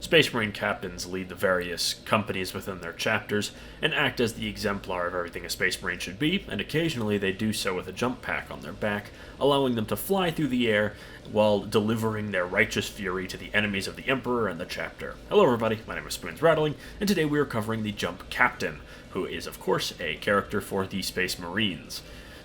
Space Marine captains lead the various companies within their chapters and act as the exemplar of everything a Space Marine should be, and occasionally they do so with a jump pack on their back, allowing them to fly through the air while delivering their righteous fury to the enemies of the Emperor and the chapter. Hello everybody, my name is Spoons Rattling, and today we are covering the Jump Captain, who is of course a character for the Space Marines.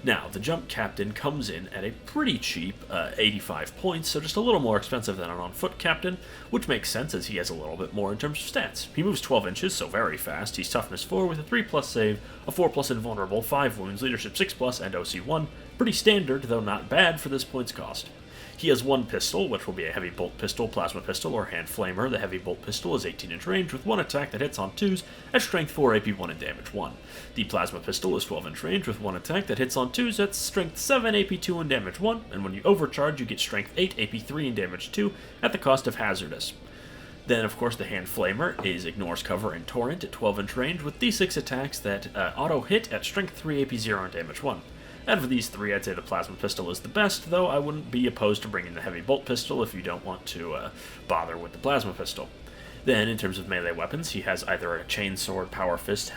Now, the Jump Captain comes in at a pretty cheap 85 points, so just a little more expensive than an on-foot captain, which makes sense as he has a little bit more in terms of stats. He moves 12 inches, so very fast. He's Toughness 4 with a 3+ save, a 4+ invulnerable, 5 wounds, Leadership 6+, and OC 1. Pretty standard, though not bad for this points cost. He has one pistol, which will be a heavy bolt pistol, plasma pistol, or hand flamer. The heavy bolt pistol is 18-inch range with one attack that hits on 2s at strength 4, AP 1, and damage 1. The plasma pistol is 12-inch range with one attack that hits on 2s at strength 7, AP 2, and damage 1, and when you overcharge you get strength 8, AP 3, and damage 2 at the cost of hazardous. Then, of course, the hand flamer is ignores cover and torrent at 12-inch range with d6 attacks that auto-hit at strength 3, AP 0, and damage 1. Out of these three, I'd say the plasma pistol is the best, though I wouldn't be opposed to bringing the heavy bolt pistol if you don't want to bother with the plasma pistol. Then, in terms of melee weapons, he has either a chainsword, power fist,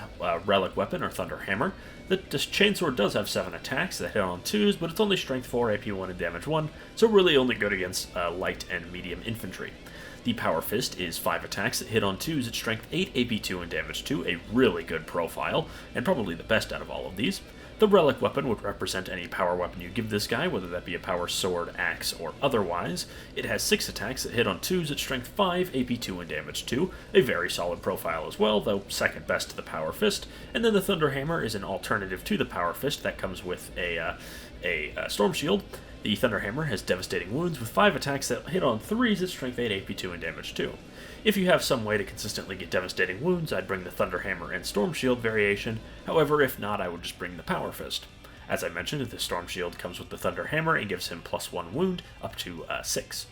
relic weapon, or thunder hammer. The chainsword does have 7 attacks that hit on 2s, but it's only strength 4, AP 1, and damage 1, so really only good against light and medium infantry. The Power Fist is 5 attacks that hit on 2s at strength 8, AP 2, and damage 2, a really good profile, and probably the best out of all of these. The Relic Weapon would represent any power weapon you give this guy, whether that be a power sword, axe, or otherwise. It has 6 attacks that hit on 2s at strength 5, AP 2, and damage 2, a very solid profile as well, though second best to the Power Fist. And then the Thunder Hammer is an alternative to the Power Fist that comes with a Storm Shield. The Thunder Hammer has devastating wounds with 5 attacks that hit on 3s at strength 8, AP 2, and damage 2. If you have some way to consistently get devastating wounds, I'd bring the Thunder Hammer and Storm Shield variation. However, if not, I would just bring the Power Fist. As I mentioned, the Storm Shield comes with the Thunder Hammer and gives him +1 wound, up to 6.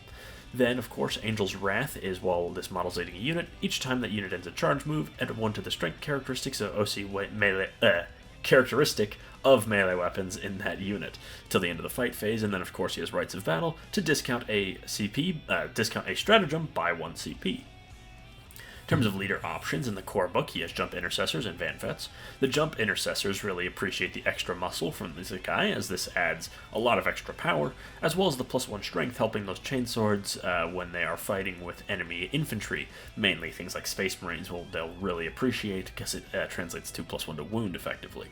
Then, of course, Angel's Wrath is while this model's leading a unit. Each time that unit ends a charge move, add 1 to the strength characteristics of characteristic of melee weapons in that unit till the end of the fight phase, and then of course he has Rites of Battle to discount a stratagem by 1 CP. In terms of leader options in the core book, he has Jump Intercessors and Van Vets. The Jump Intercessors really appreciate the extra muscle from this guy, as this adds a lot of extra power, as well as the +1 strength, helping those chainswords when they are fighting with enemy infantry. Mainly things like Space Marines they'll really appreciate, because it translates to +1 to wound effectively.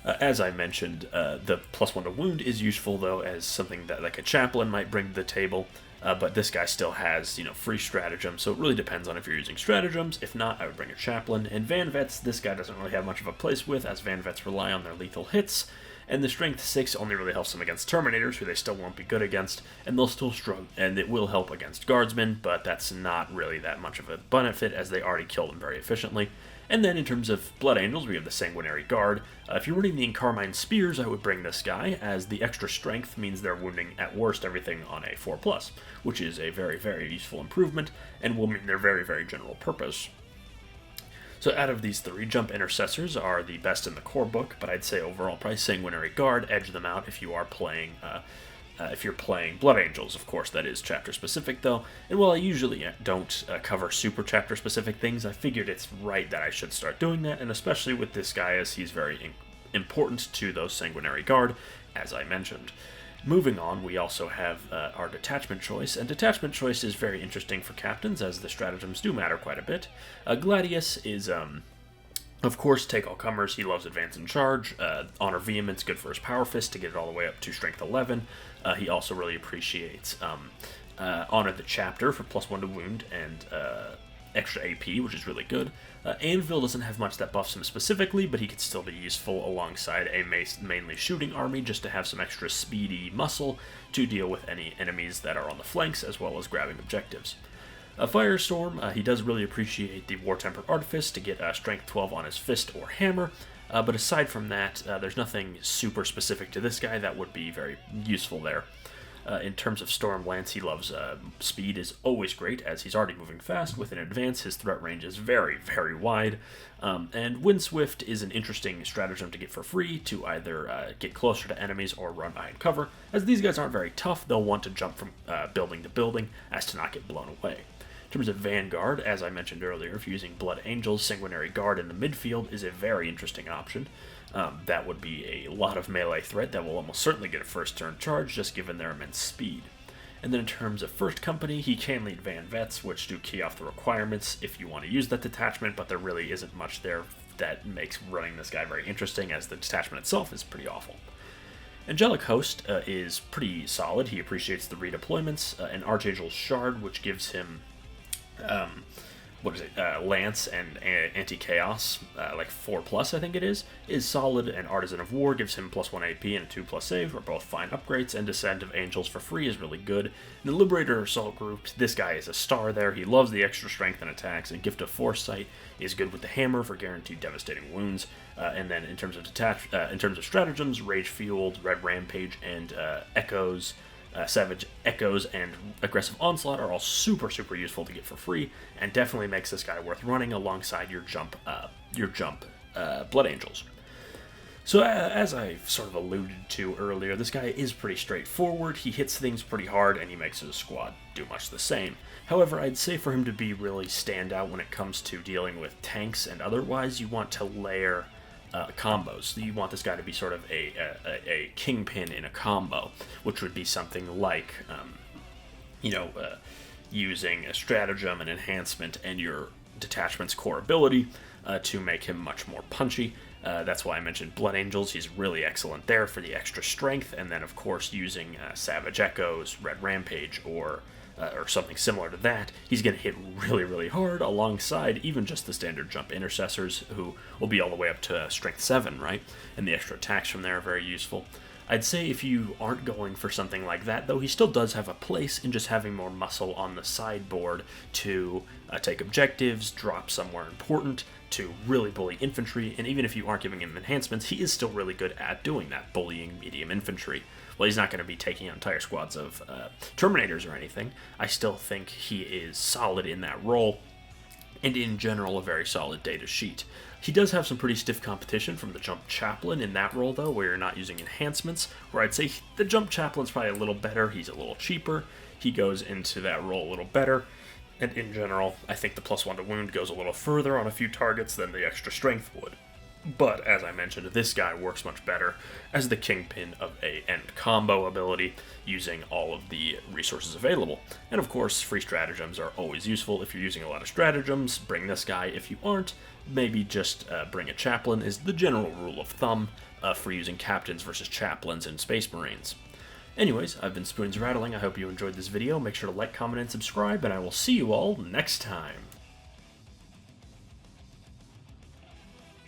As I mentioned, the +1 to wound is useful, though, as something that like a chaplain might bring to the table. But this guy still has, free stratagem, so it really depends on if you're using stratagems. If not, I would bring a chaplain. And Van Vets, this guy doesn't really have much of a place with, as Van Vets rely on their lethal hits, and the strength 6 only really helps them against Terminators, who they still won't be good against, and they'll still struggle, and it will help against Guardsmen, but that's not really that much of a benefit, as they already kill them very efficiently. And then in terms of Blood Angels, we have the Sanguinary Guard. If you're running the Encarmine Spears, I would bring this guy, as the extra strength means they're wounding at worst everything on a 4+, which is a very, very useful improvement, and will mean they're very, very general purpose. So out of these 3, Jump Intercessors are the best in the core book, but I'd say overall probably Sanguinary Guard, edge them out if you are playing Blood Angels. Of course, that is chapter-specific, though, and while I usually don't cover super chapter-specific things, I figured it's right that I should start doing that, and especially with this guy, as he's very important to those Sanguinary Guard, as I mentioned. Moving on, we also have our Detachment choice, and Detachment choice is very interesting for captains, as the stratagems do matter quite a bit. Gladius is... Of course, take all comers, he loves advance and charge. Honor Vehemence, good for his Power Fist to get it all the way up to strength 11. He also really appreciates Honor the Chapter for +1 to wound and extra AP, which is really good. Anvil doesn't have much that buffs him specifically, but he could still be useful alongside a mainly shooting army, just to have some extra speedy muscle to deal with any enemies that are on the flanks, as well as grabbing objectives. Firestorm, he does really appreciate the War-Tempered Artifice to get strength 12 on his fist or hammer, but aside from that, there's nothing super specific to this guy that would be very useful there. In terms of Storm Lance, he loves speed is always great, as he's already moving fast. With an advance, his threat range is very, very wide. And Windswift is an interesting stratagem to get for free to either get closer to enemies or run behind cover. As these guys aren't very tough, they'll want to jump from building to building as to not get blown away. In terms of Vanguard, as I mentioned earlier, if you're using Blood Angels, Sanguinary Guard in the midfield is a very interesting option. That would be a lot of melee threat that will almost certainly get a first turn charge, just given their immense speed. And then in terms of First Company, he can lead Van Vets, which do key off the requirements if you want to use that detachment, but there really isn't much there that makes running this guy very interesting, as the detachment itself is pretty awful. Angelic Host is pretty solid. He appreciates the redeployments. An Archangel's Shard, which gives him Lance and Anti-Chaos, like 4+, I think it is solid, and Artisan of War gives him +1 AP and a 2+ save, are both fine upgrades, and Descent of Angels for free is really good. And the Liberator Assault Group, this guy is a star there. He loves the extra strength and attacks, and Gift of Foresight is good with the Hammer for guaranteed devastating wounds. And then in terms of stratagems, Rage Fueled, Red Rampage, and Echoes, Savage Echoes, and Aggressive Onslaught are all super useful to get for free, and definitely makes this guy worth running alongside your jump Blood Angels. So as I sort of alluded to earlier, this guy is pretty straightforward. He hits things pretty hard, and he makes his squad do much the same. However, I'd say for him to be really stand out when it comes to dealing with tanks and otherwise, you want to layer combos. You want this guy to be sort of a kingpin in a combo, which would be something like, using a stratagem, an enhancement, and your detachment's core ability to make him much more punchy. That's why I mentioned Blood Angels. He's really excellent there for the extra strength, and then of course using Savage Echoes, Red Rampage, or something similar to that, he's going to hit really hard alongside even just the standard jump intercessors, who will be all the way up to strength 7, right? And the extra attacks from there are very useful. I'd say if you aren't going for something like that, though, he still does have a place in just having more muscle on the sideboard to take objectives, drop somewhere important, to really bully infantry, and even if you aren't giving him enhancements, he is still really good at doing that, bullying medium infantry. Well, he's not going to be taking on entire squads of Terminators or anything. I still think he is solid in that role, and in general a very solid data sheet. He does have some pretty stiff competition from the Jump Chaplain in that role, though, where you're not using enhancements, where I'd say the Jump Chaplain's probably a little better. He's a little cheaper. He goes into that role a little better. And in general, I think the +1 to wound goes a little further on a few targets than the extra strength would. But, as I mentioned, this guy works much better as the kingpin of a end combo ability, using all of the resources available. And of course, free stratagems are always useful. If you're using a lot of stratagems, bring this guy. If you aren't, maybe just bring a chaplain, is the general rule of thumb for using captains versus chaplains in Space Marines. Anyways, I've been Spoons Rattling. I hope you enjoyed this video. Make sure to like, comment, and subscribe, and I will see you all next time.